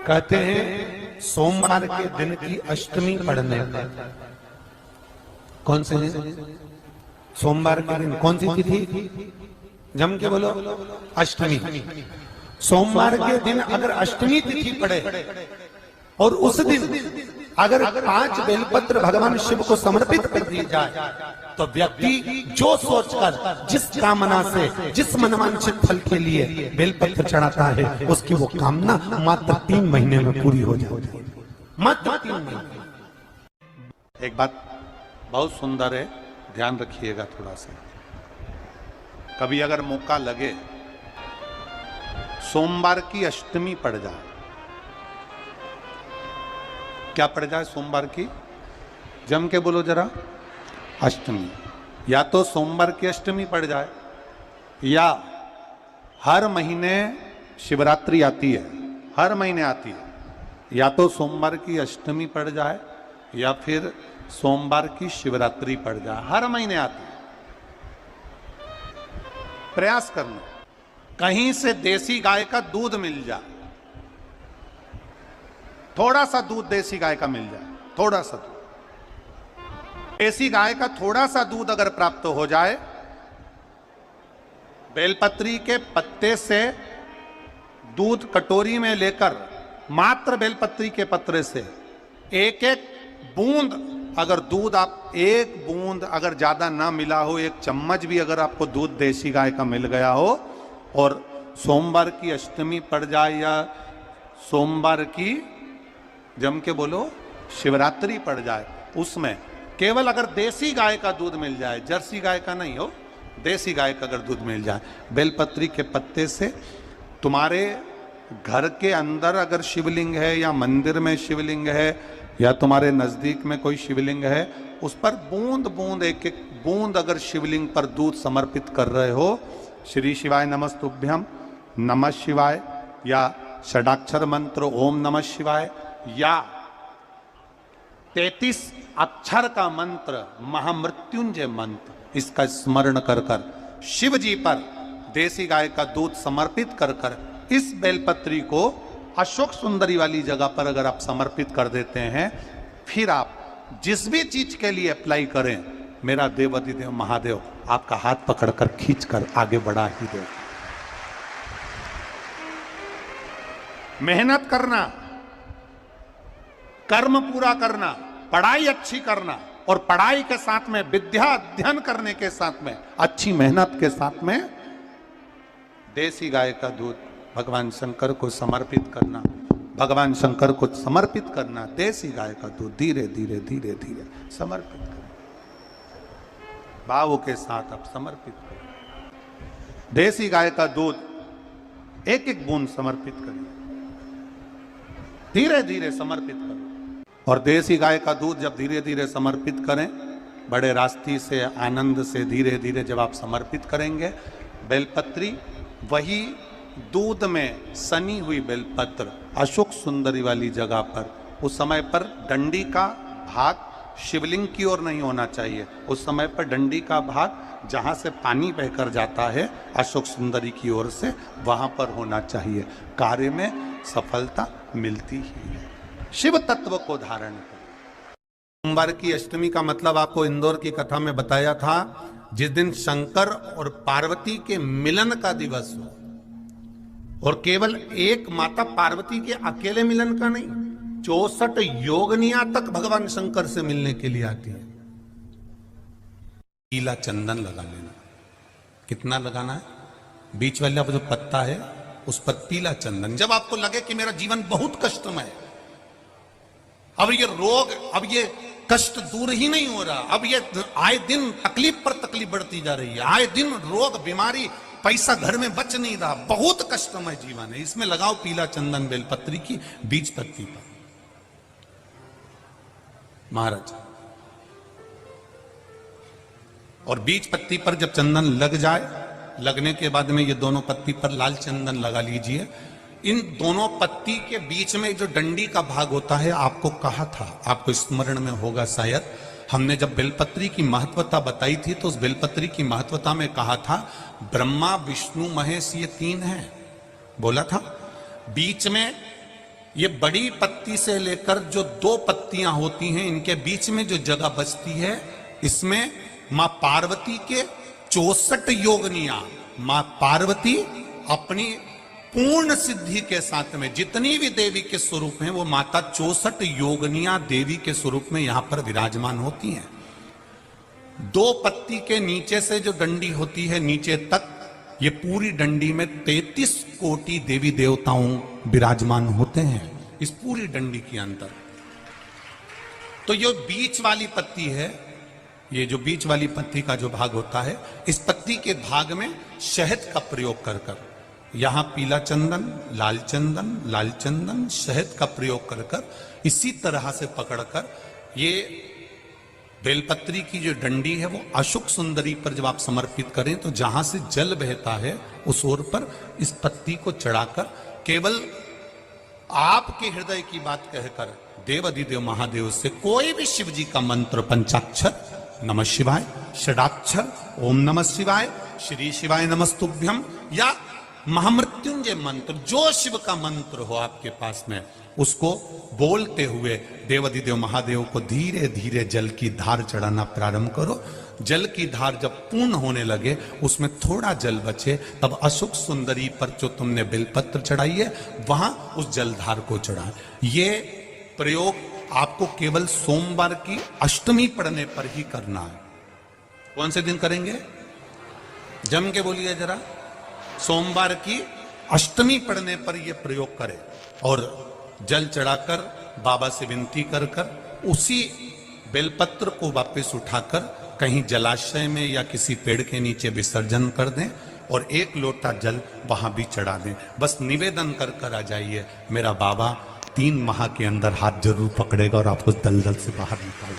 कहते हैं सोमवार के दिन की अष्टमी पढ़ने पर। कौन से दिन? सोमवार के दिन कौन सी तिथि? जम के बोलो। अष्टमी। सोमवार के दिन अगर अष्टमी तिथि पड़े और उस दिन अगर 5 बेलपत्र भगवान शिव को समर्पित कर दी जाए तो व्यक्ति जो सोचकर, जिस कामना से, जिस मनवांछित फल के लिए बेलपत्र चढ़ाता है, उसकी वो कामना मात्र 3 महीने में पूरी हो जाती है। मात्र 3 महीने। एक बात बहुत सुंदर है, ध्यान रखिएगा थोड़ा सा। कभी अगर मौका लगे, सोमवार की अष्टमी पड़ जाए, क्या पड़ जाए? सोमवार की, जम के बोलो जरा, अष्टमी। या तो सोमवार की अष्टमी पड़ जाए, या हर महीने शिवरात्रि आती है, हर महीने आती है, या तो सोमवार की अष्टमी पड़ जाए या फिर सोमवार की शिवरात्रि पड़ जाए, हर महीने आती है। प्रयास करना कहीं से देसी गाय का दूध मिल जाए, थोड़ा सा दूध देसी गाय का मिल जाए, थोड़ा सा दूध देसी गाय का, थोड़ा सा दूध अगर प्राप्त हो जाए, बेलपत्री के पत्ते से दूध कटोरी में लेकर, मात्र बेलपत्री के पत्रे से एक एक बूंद, अगर दूध आप एक बूंद अगर ज्यादा ना मिला हो, 1 चम्मच भी अगर आपको दूध देसी गाय का मिल गया हो, और सोमवार की अष्टमी पड़ जाए या सोमवार की, जम के बोलो, शिवरात्रि पड़ जाए, उसमें केवल अगर देसी गाय का दूध मिल जाए, जर्सी गाय का नहीं हो, देसी गाय का अगर दूध मिल जाए, बेलपत्री के पत्ते से, तुम्हारे घर के अंदर अगर शिवलिंग है या मंदिर में शिवलिंग है या तुम्हारे नजदीक में कोई शिवलिंग है, उस पर बूंद बूंद, एक एक बूंद अगर शिवलिंग पर दूध समर्पित कर रहे हो, श्री शिवाय नमस्तुभ्यम, नमः शिवाय, या षडाक्षर मंत्र ओम नमः शिवाय, या 33 अक्षर का मंत्र महामृत्युंजय मंत्र, इसका स्मरण कर कर शिव जी पर देसी गाय का दूध समर्पित कर कर इस बेलपत्री को अशोक सुंदरी वाली जगह पर अगर आप समर्पित कर देते हैं, फिर आप जिस भी चीज के लिए अप्लाई करें, मेरा देवाधिदेव महादेव आपका हाथ पकड़कर खींचकर आगे बढ़ा ही दे। मेहनत करना, कर्म पूरा करना, पढ़ाई अच्छी करना, और पढ़ाई के साथ में विद्या अध्ययन करने के साथ में, अच्छी मेहनत के साथ में देसी गाय का दूध भगवान शंकर को समर्पित करना, भगवान शंकर को समर्पित करना, देसी गाय का दूध धीरे धीरे धीरे धीरे समर्पित करना, भाव के साथ आप समर्पित करें। देसी गाय का दूध एक एक बूंद समर्पित करिए, धीरे धीरे समर्पित करो। और देसी गाय का दूध जब धीरे धीरे समर्पित करें, बड़े रास्ती से, आनंद से धीरे धीरे जब आप समर्पित करेंगे, बेलपत्री वही दूध में सनी हुई बेलपत्र अशोक सुंदरी वाली जगह पर, उस समय पर डंडी का भाग शिवलिंग की ओर नहीं होना चाहिए, उस समय पर डंडी का भाग जहां से पानी बहकर जाता है अशोक सुंदरी की ओर से, वहां पर होना चाहिए। कार्य में सफलता मिलती ही है। शिव तत्व को धारण करें। सोमवार की अष्टमी का मतलब आपको इंदौर की कथा में बताया था, जिस दिन शंकर और पार्वती के मिलन का दिवस हो, और केवल एक माता पार्वती के अकेले मिलन का नहीं, 64 योगनिया तक भगवान शंकर से मिलने के लिए आती है। पीला चंदन लगा लेना। कितना लगाना है? बीच वाला जो पत्ता है उस पर पीला चंदन। जब आपको लगे कि मेरा जीवन बहुत कष्टमय है, अब ये रोग, अब ये कष्ट दूर ही नहीं हो रहा, अब ये आए दिन तकलीफ पर तकलीफ बढ़ती जा रही है, आए दिन रोग, बीमारी, पैसा घर में बच नहीं रहा, बहुत कष्टमय जीवन है, इसमें लगाओ पीला चंदन बेलपत्री की बीज पत्ती पर। महाराज, और बीज पत्ती पर जब चंदन लग जाए, लगने के बाद में ये दोनों पत्ती पर लाल चंदन लगा लीजिए। इन दोनों पत्ती के बीच में जो डंडी का भाग होता है, आपको कहा था, आपको स्मरण में होगा शायद, हमने जब बेलपत्री की महत्वता बताई थी तो उस बेलपत्री की महत्वता में कहा था ब्रह्मा विष्णु महेश ये 3 हैं, बोला था। बीच में ये बड़ी पत्ती से लेकर जो 2 पत्तियां होती हैं, इनके बीच में जो जगह बचती है, इसमें मां पार्वती के 64 योगनियां, मां पार्वती अपनी पूर्ण सिद्धि के साथ में जितनी भी देवी के स्वरूप हैं, वो माता 64 योगनियां देवी के स्वरूप में यहां पर विराजमान होती हैं। 2 पत्ती के नीचे से जो डंडी होती है नीचे तक, ये पूरी डंडी में 33 कोटि देवी देवताओं विराजमान होते हैं इस पूरी डंडी के अंदर। तो ये बीच वाली पत्ती है, ये जो बीच वाली पत्ती का जो भाग होता है, इस पत्ती के भाग में शहद का प्रयोग कर कर, यहां पीला चंदन, लाल चंदन, लाल चंदन, शहद का प्रयोग कर कर, इसी तरह से पकड़कर ये बेलपत्री की जो डंडी है वो अशुक सुंदरी पर जब आप समर्पित करें तो जहां से जल बहता है उस ओर पर इस पत्ती को चढ़ाकर केवल आपके हृदय की बात कहकर देव अधिदेव महादेव से कोई भी शिव जी का मंत्र, पंचाक्षर, नमः शिवाय, षडाक्षर, ओम नमः शिवाय, श्री शिवाय नमस्तुभ्यम, या महामृत्युंजय मंत्र, जो शिव का मंत्र हो आपके पास में, उसको बोलते हुए देवाधिदेव महादेव को धीरे धीरे जल की धार चढ़ाना प्रारंभ करो। जल की धार जब पूर्ण होने लगे, उसमें थोड़ा जल बचे, तब अशुक सुंदरी पर जो तुमने बेलपत्र चढ़ाई है वहां उस जलधार को चढ़ा। ये प्रयोग आपको केवल सोमवार की अष्टमी पढ़ने पर ही करना है। कौन से दिन करेंगे? जम के बोलिए जरा। सोमवार की अष्टमी पढ़ने पर यह प्रयोग करें और जल चढ़ाकर बाबा से विनती कर कर उसी बेलपत्र को वापस उठाकर कहीं जलाशय में या किसी पेड़ के नीचे विसर्जन कर दें और 1 लोटा जल वहां भी चढ़ा दें। बस निवेदन कर कर आ जाइए, मेरा बाबा 3 माह के अंदर हाथ जरूर पकड़ेगा और आपको दलदल से बाहर निकाल